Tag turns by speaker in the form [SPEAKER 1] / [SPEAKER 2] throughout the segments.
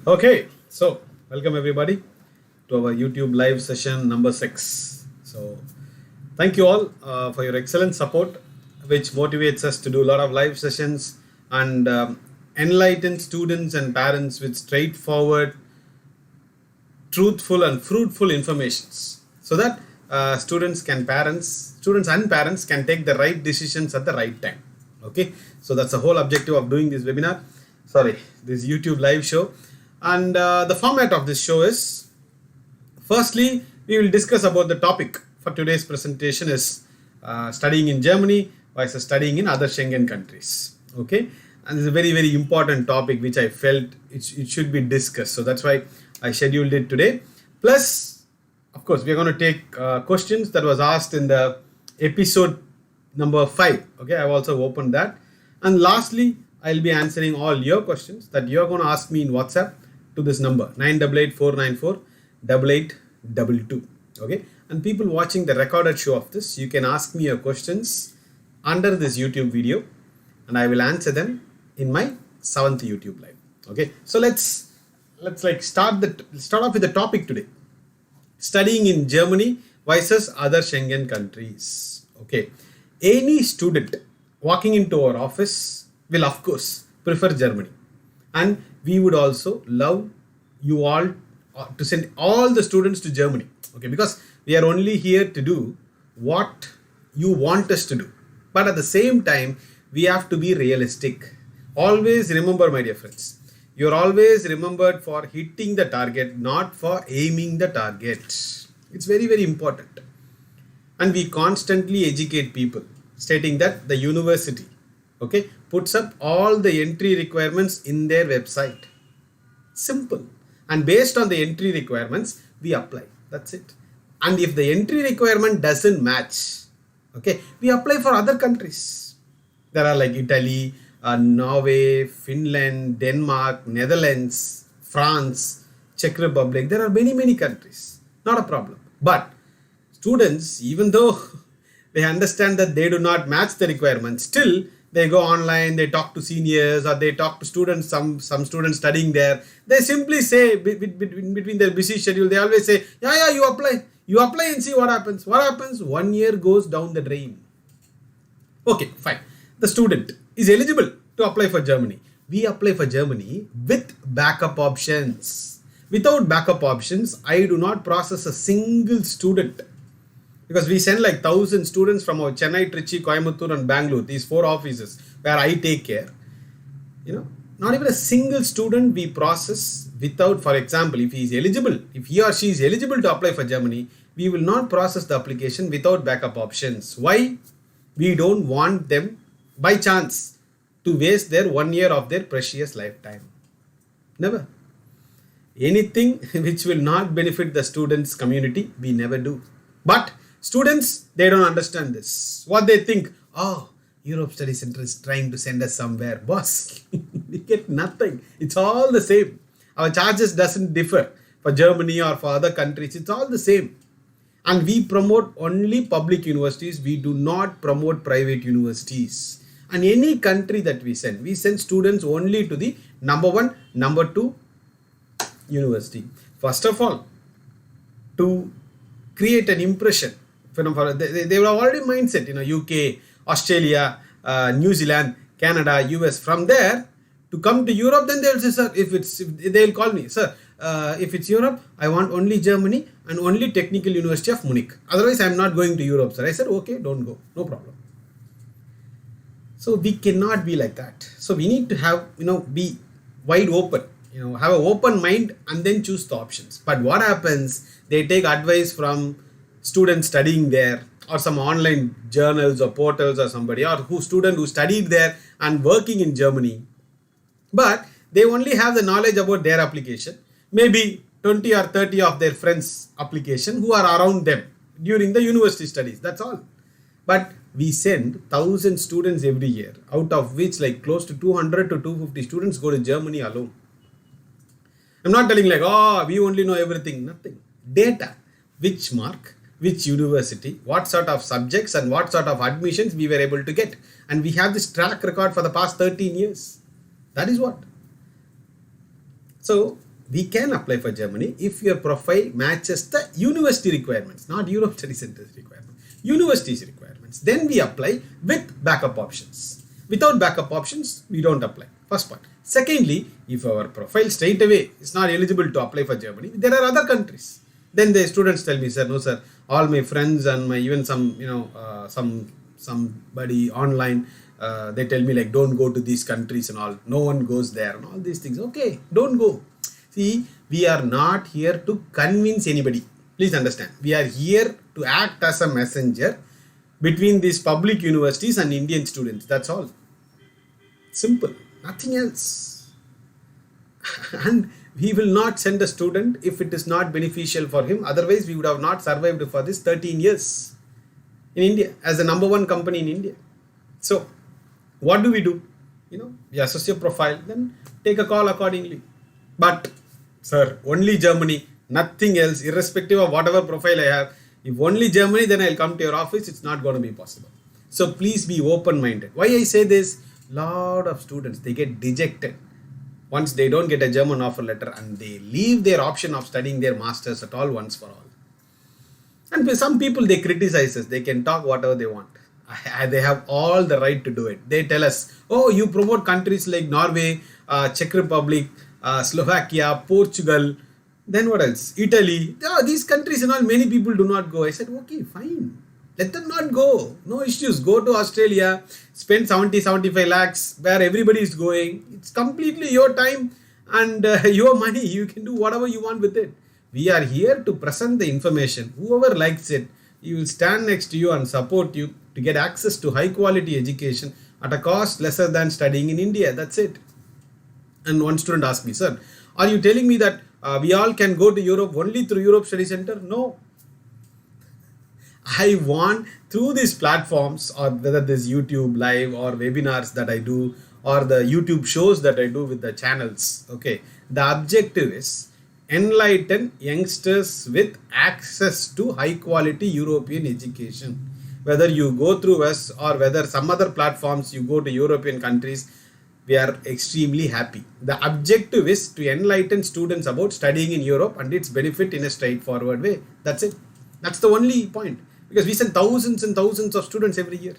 [SPEAKER 1] Okay, so welcome everybody to our YouTube live session number 6. So, thank you all for your excellent support, which motivates us to do a lot of live sessions and enlighten students and parents with straightforward, truthful, and fruitful informations, so that students and parents can take the right decisions at the right time. Okay, so that's the whole objective of doing this webinar. Sorry, this YouTube live show. And the format of this show is, firstly, we will discuss about the topic for today's presentation is studying in Germany versus studying in other Schengen countries. Okay, and it's a very, very important topic which I felt it should be discussed. So that's why I scheduled it today. Plus, of course, we are going to take questions that was asked in the episode number 5. Okay, I've also opened that. And lastly, I'll be answering all your questions that you're going to ask me in WhatsApp to this number 988-494-8822. Okay, and people watching the recorded show of this, you can ask me your questions under this YouTube video and I will answer them in my 7th YouTube live. Okay, so let's start off with the topic today: studying in Germany versus other Schengen countries. Okay, any student walking into our office will of course prefer Germany, and we would also love you all to send all the students to Germany. Okay, because we are only here to do what you want us to do, but at the same time we have to be realistic. Always remember, my dear friends, you're always remembered for hitting the target, not for aiming the target. It's very, very important. And we constantly educate people, stating that the university, okay, puts up all the entry requirements in their website. Simple. And based on the entry requirements, we apply. That's it. And if the entry requirement doesn't match, okay, we apply for other countries. There are like Italy, Norway, Finland, Denmark, Netherlands, France, Czech Republic. There are many, many countries. Not a problem. But students, even though they understand that they do not match the requirements, still they go online, they talk to seniors, or they talk to students, some students studying there. They simply say, between their busy schedule, they always say, yeah, you apply and see what happens. What happens? 1 year goes down the drain. Okay, fine. The student is eligible to apply for Germany. We apply for Germany with backup options. Without backup options, I do not process a single student. Because we send like 1,000 students from our Chennai, Trichy, Coimbatore and Bangalore, these 4 offices where I take care. Not even a single student we process without, for example, if he or she is eligible to apply for Germany, we will not process the application without backup options. Why? We don't want them by chance to waste their 1 year of their precious lifetime. Never. Anything which will not benefit the students' community, we never do. But students, they don't understand this. What they think, Europe Study Center is trying to send us somewhere. Boss, we get nothing. It's all the same. Our charges doesn't differ for Germany or for other countries. It's all the same. And we promote only public universities. We do not promote private universities. And any country that we send students only to the number 1, number 2 university. First of all, to create an impression. They will have already mindset, UK, Australia, New Zealand, Canada, US. From there to come to Europe, then they will say, sir, they'll call me, sir, if it's Europe, I want only Germany and only Technical University of Munich. Otherwise, I'm not going to Europe, sir. I said, okay, don't go, no problem. So we cannot be like that. So we need to have, be wide open, have an open mind and then choose the options. But what happens? They take advice from students studying there, or some online journals or portals or somebody, or student who studied there and working in Germany. But they only have the knowledge about their application, maybe 20 or 30 of their friends' application who are around them during the university studies. That's all. But we send 1,000 students every year, out of which like close to 200 to 250 students go to Germany alone. I'm not telling like, we only know everything. Nothing. Data. Which mark, which university, what sort of subjects and what sort of admissions we were able to get. And we have this track record for the past 13 years. That is what. So we can apply for Germany if your profile matches the university requirements, not Europe Study Center's requirements, university's requirements. Then we apply with backup options. Without backup options, we don't apply. First point. Secondly, if our profile straight away is not eligible to apply for Germany, there are other countries. Then the students tell me, sir, no sir, all my friends and my even some, somebody online, they tell me like, don't go to these countries and all. No one goes there and all these things. Okay, don't go. See, we are not here to convince anybody. Please understand. We are here to act as a messenger between these public universities and Indian students. That's all. Simple. Nothing else. And we will not send a student if it is not beneficial for him. Otherwise, we would have not survived for this 13 years in India as the number one company in India. So, what do? We assess your profile, then take a call accordingly. But, sir, only Germany, nothing else, irrespective of whatever profile I have. If only Germany, then I'll come to your office. It's not going to be possible. So, please be open-minded. Why I say this? Lot of students, they get dejected once they don't get a German offer letter and they leave their option of studying their masters at all once for all. And for some people, they criticize us. They can talk whatever they want. They have all the right to do it. They tell us, oh, you promote countries like Norway, Czech Republic, Slovakia, Portugal, then what else? Italy. These countries and all, many people do not go. I said, okay, fine. Let them not go. No issues. Go to Australia, spend 70-75 lakhs where everybody is going. It's completely your time and your money. You can do whatever you want with it. We are here to present the information. Whoever likes it, he will stand next to you and support you to get access to high quality education at a cost lesser than studying in India. That's it. And one student asked me, sir, are you telling me that we all can go to Europe only through Europe Study Center? No. I want through these platforms, or whether this YouTube live or webinars that I do or the YouTube shows that I do with the channels, okay, the objective is enlighten youngsters with access to high quality European education. Whether you go through us or whether some other platforms you go to European countries, we are extremely happy. The objective is to enlighten students about studying in Europe and its benefit in a straightforward way. That's it. That's the only point. Because we send thousands and thousands of students every year.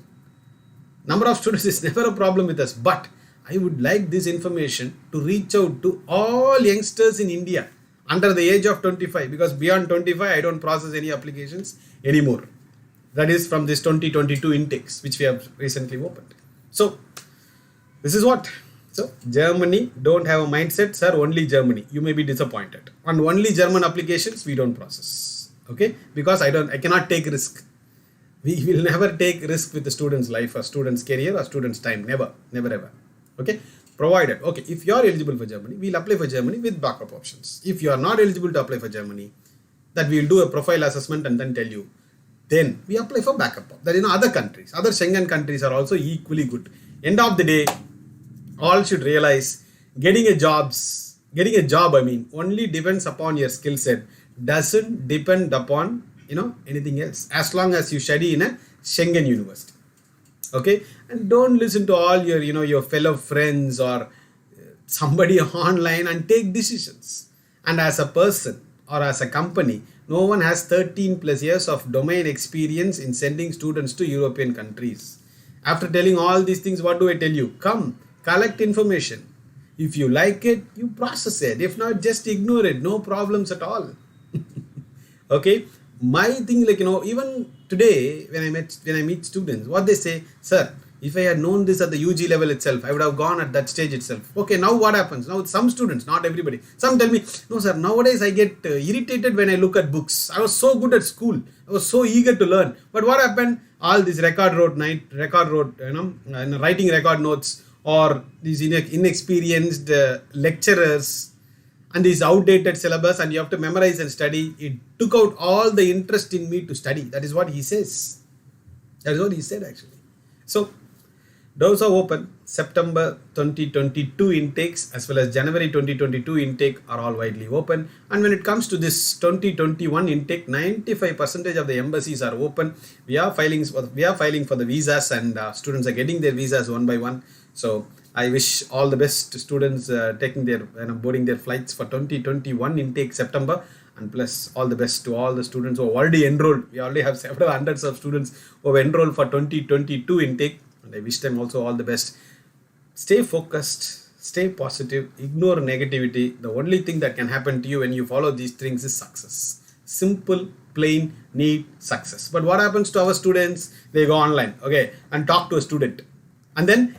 [SPEAKER 1] Number of students is never a problem with us. But I would like this information to reach out to all youngsters in India under the age of 25. Because beyond 25, I don't process any applications anymore. That is from this 2022 intakes, which we have recently opened. So, this is what. So, Germany don't have a mindset, sir, only Germany. You may be disappointed. On only German applications, we don't process. Okay, because I cannot take risk. We will never take risk with the student's life or student's career or student's time. Never ever. Okay, provided, okay, if you are eligible for Germany, we'll apply for Germany with backup options. If you are not eligible to apply for Germany, that we will do a profile assessment and then tell you. Then we apply for backup. That other countries, other Schengen countries are also equally good. End of the day, all should realize getting a job, only depends upon your skill set. Doesn't depend upon anything else, as long as you study in a Schengen university. Okay, and don't listen to all your your fellow friends or somebody online and take decisions. And as a person or as a company, no one has 13 plus years of domain experience in sending students to European countries. After telling all these things, what do I tell you? Come, collect information. If you like it, you process it. If not, just ignore it. No problems at all. Okay, my thing, even today when I meet students, what they say, sir, if I had known this at the UG level itself, I would have gone at that stage itself. Okay, now what happens? Now some students, not everybody, some tell me, no sir, nowadays I get irritated when I look at books. I was so good at school, I was so eager to learn, but what happened? All these writing record notes, or these inexperienced lecturers and these outdated syllabus, and you have to memorize and study. It took out all the interest in me to study. That is what he says. That is what he said actually. So, doors are open. September 2022 intakes as well as January 2022 intake are all widely open. And when it comes to this 2021 intake, 95% of the embassies are open. We are filing for the visas, and students are getting their visas one by one. So, I wish all the best to students taking their boarding their flights for 2021 intake September, and plus all the best to all the students who have already enrolled. We already have several hundreds of students who have enrolled for 2022 intake, and I wish them also all the best. Stay focused, stay positive, ignore negativity. The only thing that can happen to you when you follow these things is success. Simple, plain, neat success. But what happens to our students? They go online, okay, and talk to a student. And then,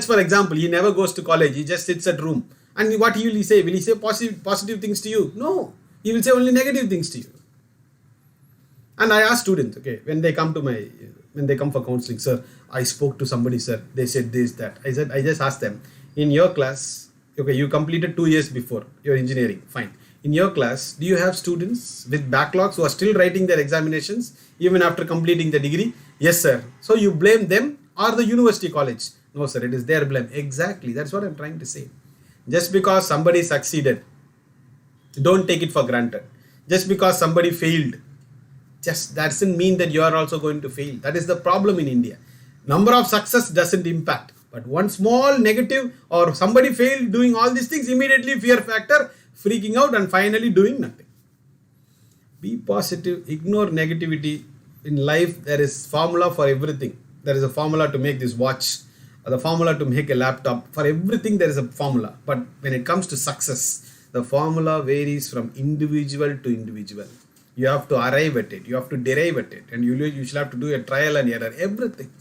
[SPEAKER 1] for example, he never goes to college. He just sits at room. And what will he say? Will he say positive things to you? No. He will say only negative things to you. And I ask students, okay, when they come for counseling, sir, I spoke to somebody, sir. They said this, that. I just asked them, in your class, okay, you completed 2 years before your engineering, fine. In your class, do you have students with backlogs who are still writing their examinations even after completing the degree? Yes, sir. So you blame them or the university college? No, sir, it is their blame. Exactly. That's what I'm trying to say. Just because somebody succeeded, don't take it for granted. Just because somebody failed, just that doesn't mean that you are also going to fail. That is the problem in India. Number of success doesn't impact. But one small negative or somebody failed doing all these things, immediately fear factor, freaking out and finally doing nothing. Be positive, ignore negativity. In life, there is formula for everything. There is a formula to make this watch, the formula to make a laptop. For everything, there is a formula. But when it comes to success, the formula varies from individual to individual. You have to arrive at it. You have to derive at it. And you should have to do a trial and error. Everything.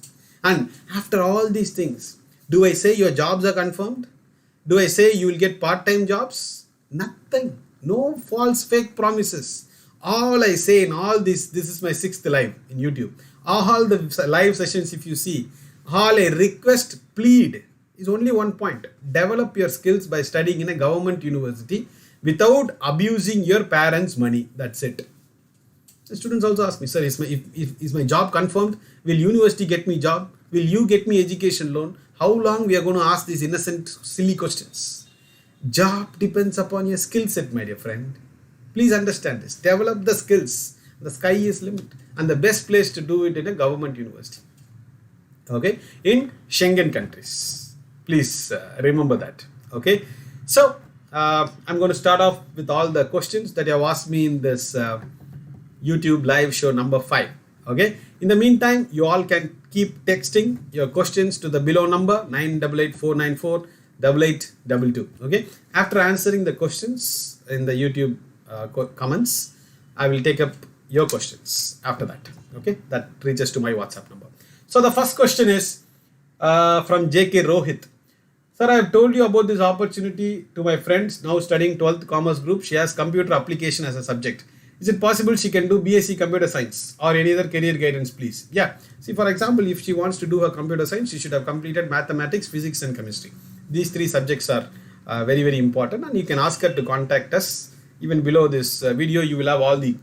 [SPEAKER 1] And after all these things, do I say your jobs are confirmed? Do I say you will get part-time jobs? Nothing. No false fake promises. All I say in all this is my 6th live in YouTube. All the live sessions, if you see, all I request, plead is only one point. Develop your skills by studying in a government university without abusing your parents' money. That's it. The students also ask me, sir, is my job confirmed? Will university get me job? Will you get me education loan? How long we are going to ask these innocent, silly questions? Job depends upon your skill set, my dear friend. Please understand this. Develop the skills. The sky is limit. And the best place to do it in a government university. Okay? In Schengen countries. Please remember that. Okay? So, I'm going to start off with all the questions that you have asked me in this YouTube live show number 5. Okay? In the meantime, you all can keep texting your questions to the below number 9884948822. Okay? After answering the questions in the YouTube comments, I will take up your questions after that. Okay? That reaches to my WhatsApp number. So the first question is from JK Rohit. Sir, I have told you about this opportunity to my friends now studying 12th Commerce Group. She has computer application as a subject. Is it possible she can do BSc Computer Science or any other career guidance, please? Yeah. See, for example, if she wants to do her computer science, she should have completed mathematics, physics and chemistry. These 3 subjects are very, very important, and you can ask her to contact us. Even below this video, you will have all the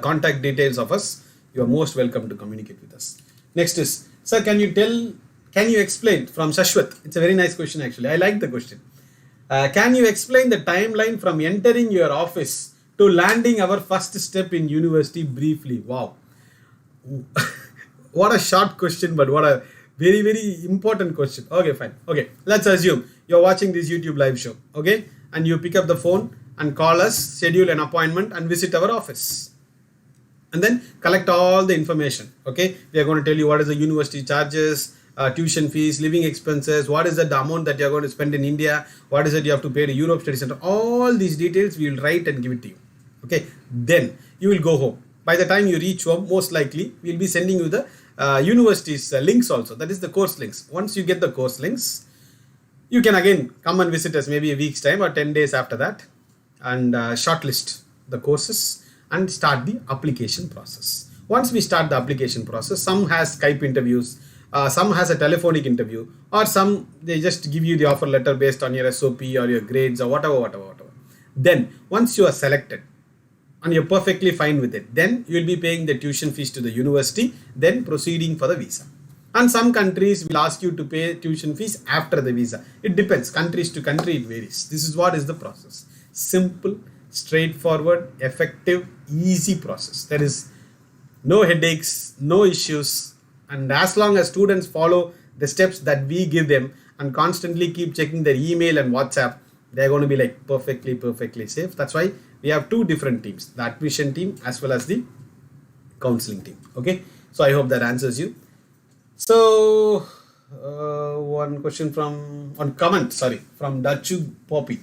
[SPEAKER 1] contact details of us. You are most welcome to communicate with us. Next is, sir, can you explain from Shashwat? It's a very nice question actually. I like the question. Can you explain the timeline from entering your office to landing our first step in university briefly? Wow. What a short question, but what a very, very important question. Okay, fine. Okay, let's assume you're watching this YouTube live show. Okay, and you pick up the phone and call us, schedule an appointment and visit our office. And then collect all the information. Okay, we are going to tell you what is the university charges, tuition fees, living expenses, what is the amount that you are going to spend in India, what is it you have to pay to Europe Study Center. All these details we will write and give it to you. Okay, then you will go home. By the time you reach home, most likely we will be sending you the university's links also. That is the course links. Once you get the course links, you can again come and visit us maybe a week's time or 10 days after that and shortlist the courses and start the application process. Once we start the application process, some has Skype interviews, some has a telephonic interview, or some they just give you the offer letter based on your SOP or your grades or whatever. Then once you are selected and you're perfectly fine with it, then you will be paying the tuition fees to the university, then proceeding for the visa. And some countries will ask you to pay tuition fees after the visa. It depends. Countries to country, it varies. This is what is the process. Simple, straightforward, effective, easy process. There is no headaches, no issues. And as long as students follow the steps that we give them and constantly keep checking their email and WhatsApp, they're going to be like perfectly safe. That's why we have two different teams, the admission team as well as the counseling team. Okay, so I hope that answers you. So one question from Dachu Poppy.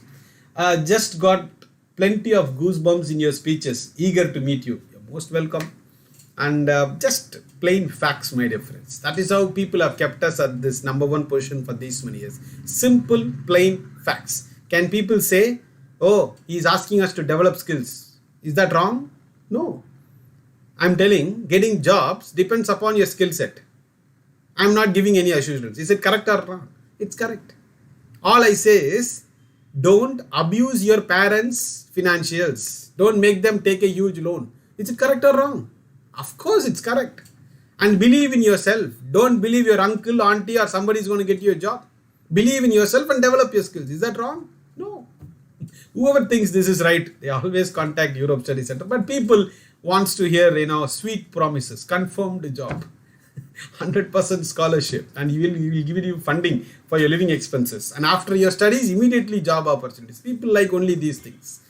[SPEAKER 1] Just got plenty of goosebumps in your speeches. Eager to meet you. You're most welcome. And just plain facts, my dear friends. That is how people have kept us at this number one position for these many years. Simple, plain facts. Can people say, oh, he's asking us to develop skills? Is that wrong? No. I'm telling, getting jobs depends upon your skill set. I'm not giving any assurance. Is it correct or wrong? It's correct. All I say is, don't abuse your parents' financials. Don't make them take a huge loan. Is it correct or wrong? Of course it's correct. And believe in yourself. Don't believe your uncle, auntie or somebody is going to get you a job. Believe in yourself and develop your skills. Is that wrong? No. Whoever thinks this is right, they always contact Europe Study Center. But people wants to hear, sweet promises, confirmed job, 100% scholarship, and he will give you funding for your living expenses. And after your studies, immediately job opportunities. People like only these things.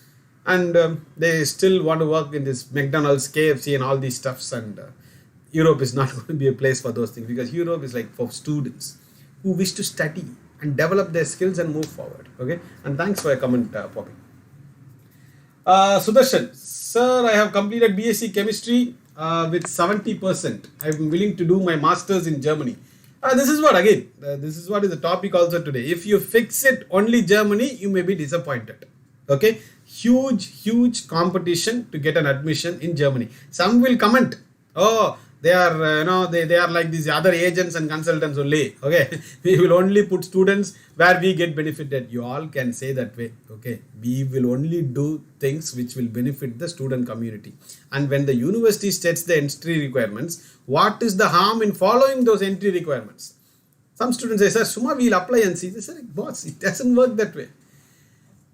[SPEAKER 1] And they still want to work in this McDonald's, KFC and all these stuffs. And Europe is not going to be a place for those things, because Europe is like for students who wish to study and develop their skills and move forward. Okay. And thanks for your comment, Poppy. Sudarshan, sir, I have completed BSc Chemistry with 70%. I'm willing to do my Masters in Germany. This is what is the topic also today. If you fix it only Germany, you may be disappointed. Okay. Huge competition to get an admission in Germany. Some will comment, oh, they are, they are like these other agents and consultants only. Okay, we will only put students where we get benefited. You all can say that way. Okay, we will only do things which will benefit the student community. And when the university sets the entry requirements, what is the harm in following those entry requirements? Some students say, sir, Suma, we'll apply and see. They say, boss, it doesn't work that way.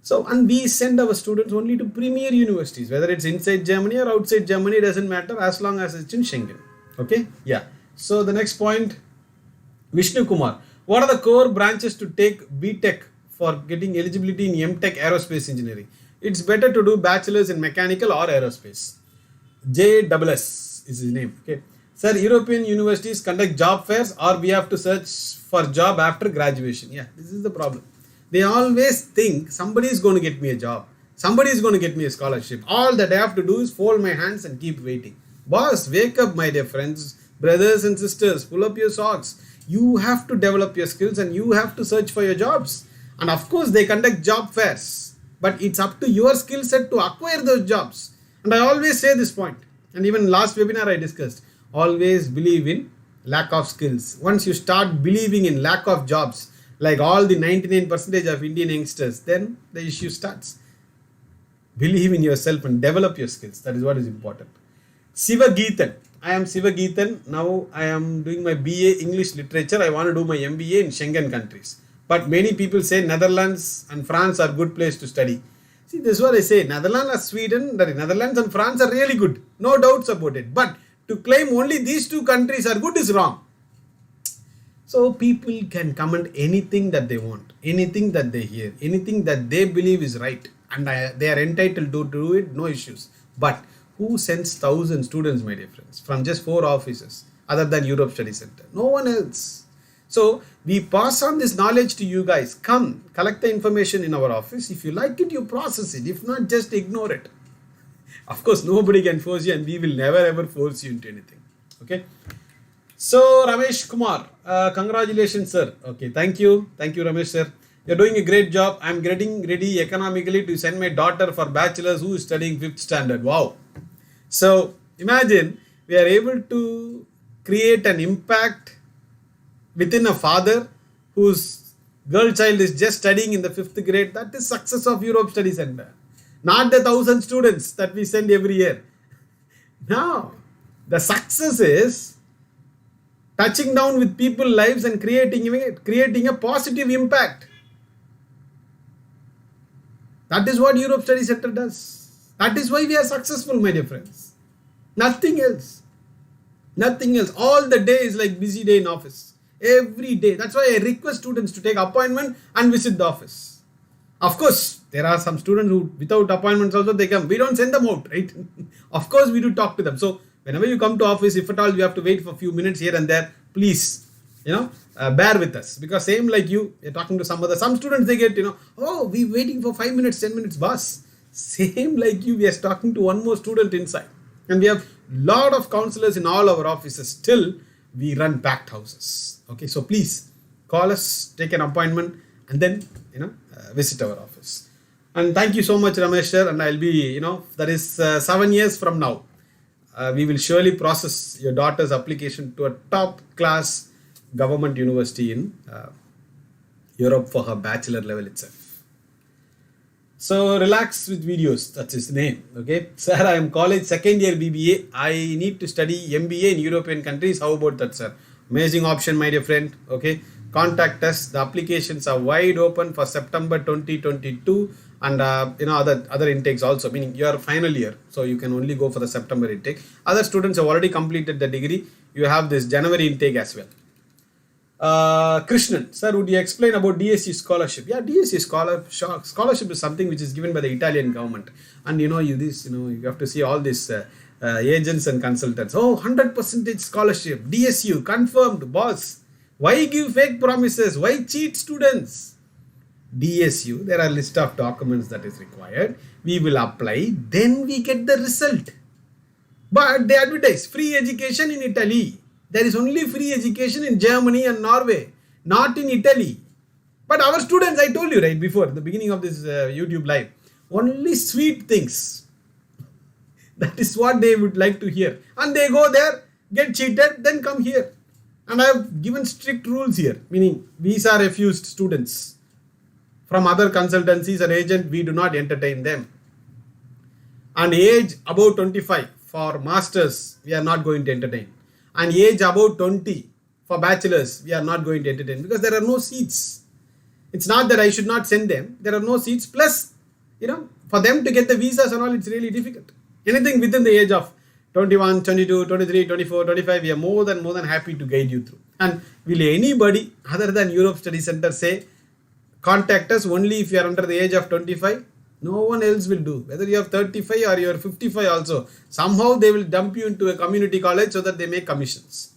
[SPEAKER 1] So, and we send our students only to premier universities, whether it's inside Germany or outside Germany, doesn't matter as long as it's in Schengen. Okay, yeah. So the next point, Vishnu Kumar. What are the core branches to take BTech for getting eligibility in MTech Aerospace Engineering? It's better to do bachelor's in mechanical or aerospace. JSS is his name. Okay. Sir, European universities conduct job fairs, or we have to search for job after graduation. Yeah, this is the problem. They always think somebody is going to get me a job. Somebody is going to get me a scholarship. All that I have to do is fold my hands and keep waiting. Boss, wake up, my dear friends, brothers and sisters, pull up your socks. You have to develop your skills and you have to search for your jobs. And of course, they conduct job fairs. But it's up to your skill set to acquire those jobs. And I always say this point. And even last webinar I discussed. Always believe in lack of skills. Once you start believing in lack of jobs, like all the 99% of Indian youngsters, then the issue starts. Believe in yourself and develop your skills. That is what is important. Siva Geethan. I am Siva Geethan. Now I am doing my BA English Literature. I want to do my MBA in Schengen countries. But many people say Netherlands and France are good place to study. See, this is what I say. Netherlands and France are really good. No doubts about it. But to claim only these two countries are good is wrong. So people can comment anything that they want, anything that they hear, anything that they believe is right. And they are entitled to do it, no issues. But who sends 1,000 students, my dear friends, from just 4 offices other than Europe Study Center? No one else. So we pass on this knowledge to you guys. Come, collect the information in our office. If you like it, you process it. If not, just ignore it. Of course, nobody can force you and we will never ever force you into anything. Okay. So Ramesh Kumar, congratulations, sir. Okay, thank you. Thank you, Ramesh, sir. You're doing a great job. I'm getting ready economically to send my daughter for bachelor's who is studying 5th standard. Wow. So imagine we are able to create an impact within a father whose girl child is just studying in the 5th grade. That is success of Europe Study Center. Not the 1,000 students that we send every year. No. The success is touching down with people's lives and creating a positive impact. That is what Europe Study Center does. That is why we are successful, my dear friends. Nothing else. Nothing else. All the day is like busy day in office. every day. That's why I request students to take appointment and visit the office. Of course, there are some students who without appointments also they come. We don't send them out, right? Of course, we do talk to them. So whenever you come to office, if at all you have to wait for a few minutes here and there, please, bear with us, because same like you're talking to some students, they get, oh, we waiting for 5 minutes, 10 minutes, boss. Same like you, we are talking to one more student inside. And we have lot of counselors in all our offices. Still, we run packed houses. Okay, so please call us, take an appointment, and then, visit our office. And thank you so much, Ramesh sir. And I'll be, that is 7 years from now. We will surely process your daughter's application to a top class government university in Europe for her bachelor level itself. So relax with videos, that's his name. Okay, sir, I am college second year BBA. I need to study MBA in European countries. How about that, sir? Amazing option, my dear friend. Okay, contact us. The applications are wide open for September 2022 and other intakes also, meaning your final year. So you can only go for the September intake. Other students have already completed the degree. You have this January intake as well. Krishnan, sir, would you explain about DSC scholarship? Yeah, DSC scholarship is something which is given by the Italian government. And you have to see all these agents and consultants. Oh, 100% scholarship, DSU, confirmed, boss. Why give fake promises? Why cheat students? DSU, there are a list of documents that is required. We will apply, then we get the result. But they advertise free education in Italy. There is only free education in Germany and Norway, not in Italy. But our students, I told you right before the beginning of this YouTube live, only sweet things. That is what they would like to hear. And they go there, get cheated, then come here. And I have given strict rules here, meaning visa refused students from other consultancies or agents, we do not entertain them. And age above 25 for masters, we are not going to entertain. And age above 20 for bachelors, we are not going to entertain because there are no seats. It's not that I should not send them. There are no seats. Plus, for them to get the visas and all, it's really difficult. Anything within the age of 21, 22, 23, 24, 25, we are more than happy to guide you through. And will anybody other than Europe Study Center say, contact us only if you are under the age of 25? No one else will do. Whether you are 35 or you are 55 also. Somehow they will dump you into a community college so that they make commissions.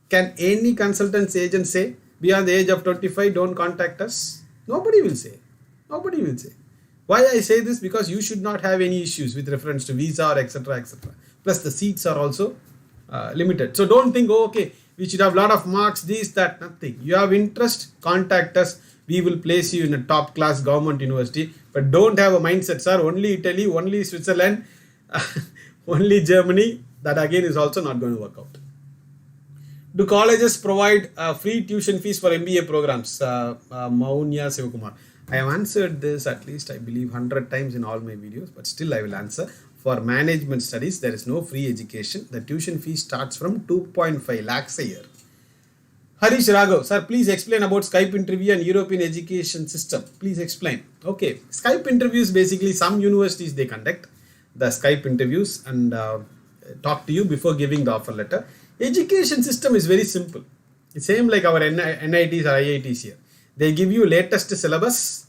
[SPEAKER 1] Can any consultants agent say, beyond the age of 25, don't contact us? Nobody will say. Nobody will say. Why I say this? Because you should not have any issues with reference to visa or etc. etc. Plus the seats are also limited. So don't think, okay, we should have a lot of marks, this, that, nothing. You have interest, contact us. We will place you in a top class government university. But don't have a mindset, sir, only Italy, only Switzerland, only Germany. That again is also not going to work out. Do colleges provide free tuition fees for MBA programs? Maunya Sivakumar. I have answered this at least, I believe, 100 times in all my videos. But still I will answer. For management studies, there is no free education. The tuition fee starts from 2.5 lakhs a year. Harish Raghav, sir, please explain about Skype interview and European education system. Please explain. Okay, Skype interviews, basically some universities they conduct the Skype interviews and talk to you before giving the offer letter. Education system is very simple. It's same like our NITs or IITs here. They give you latest syllabus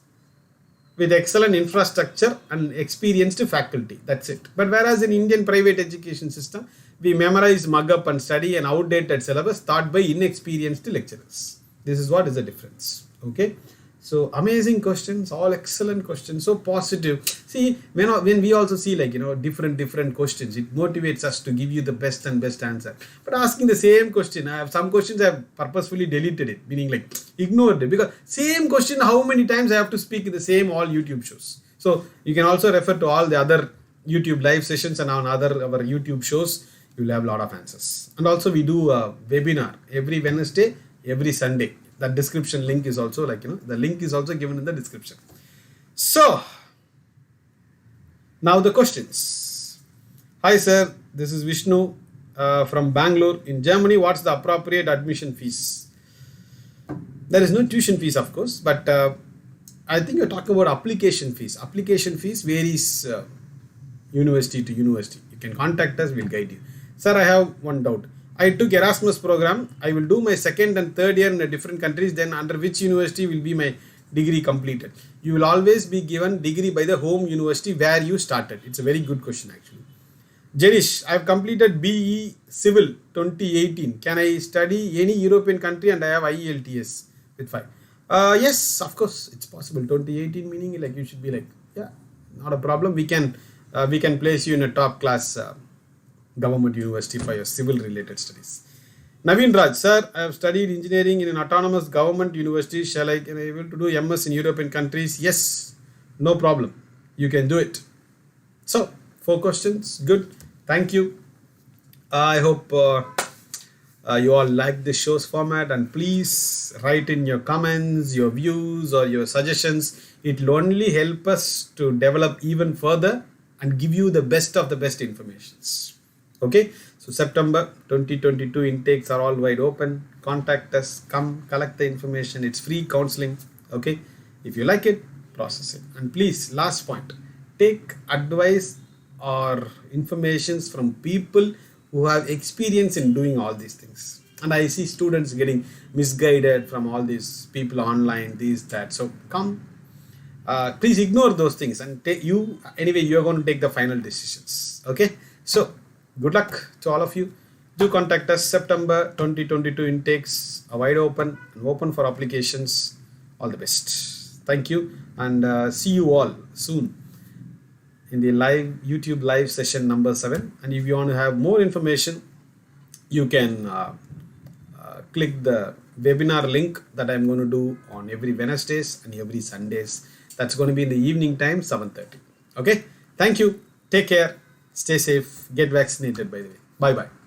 [SPEAKER 1] with excellent infrastructure and experienced faculty. That's it. But whereas in Indian private education system, we memorize, mug up and study an outdated syllabus taught by inexperienced lecturers. This is what is the difference. Okay. So amazing questions, all excellent questions, so positive. See, when we also see different questions, it motivates us to give you the best answer. But asking the same question, I have some questions I have purposefully deleted it, meaning ignored it, because same question, how many times I have to speak in the same all YouTube shows. So you can also refer to all the other YouTube live sessions and on our YouTube shows. You will have a lot of answers. And also we do a webinar every Wednesday, every Sunday. That description link is also the link is also given in the description. So now the questions. Hi sir, this is Vishnu from Bangalore in Germany. What's the appropriate admission fees? There is no tuition fees, of course, but I think you're talking about application fees. Application fees varies university to university. You can contact us, we'll guide you. Sir, I have one doubt. I took Erasmus program. I will do my second and third year in a different countries. Then under which university will be my degree completed? You will always be given degree by the home university where you started. It's a very good question actually. Jerish, I have completed BE Civil 2018. Can I study any European country and I have IELTS with 5? Yes, of course, it's possible. 2018 meaning like you should be like, yeah, not a problem. We can place you in a top class government university for your civil related studies. Naveen Raj, sir, I have studied engineering in an autonomous government university. Shall I can I able to do MS in European countries? Yes, no problem. You can do it. So 4 questions. Good. Thank you. I hope you all like this show's format, and please write in your comments, your views or your suggestions. It will only help us to develop even further and give you the best of the best informations. Okay, so September 2022 intakes are all wide open. Contact us, come collect the information. It's free counseling. Okay, if you like it, process it. And please, last point, take advice or informations from people who have experience in doing all these things. And I see students getting misguided from all these people online, these, that. So come, please ignore those things and anyway, you're going to take the final decisions. Okay, so good luck to all of you. Do contact us. September 2022 intakes are wide open and open for applications. All the best. Thank you, and see you all soon in the YouTube live session number 7. And if you want to have more information, you can click the webinar link that I'm going to do on every Wednesdays and every Sundays. That's going to be in the evening time, 7:30. Okay. Thank you. Take care. Stay safe. Get vaccinated, by the way. Bye-bye.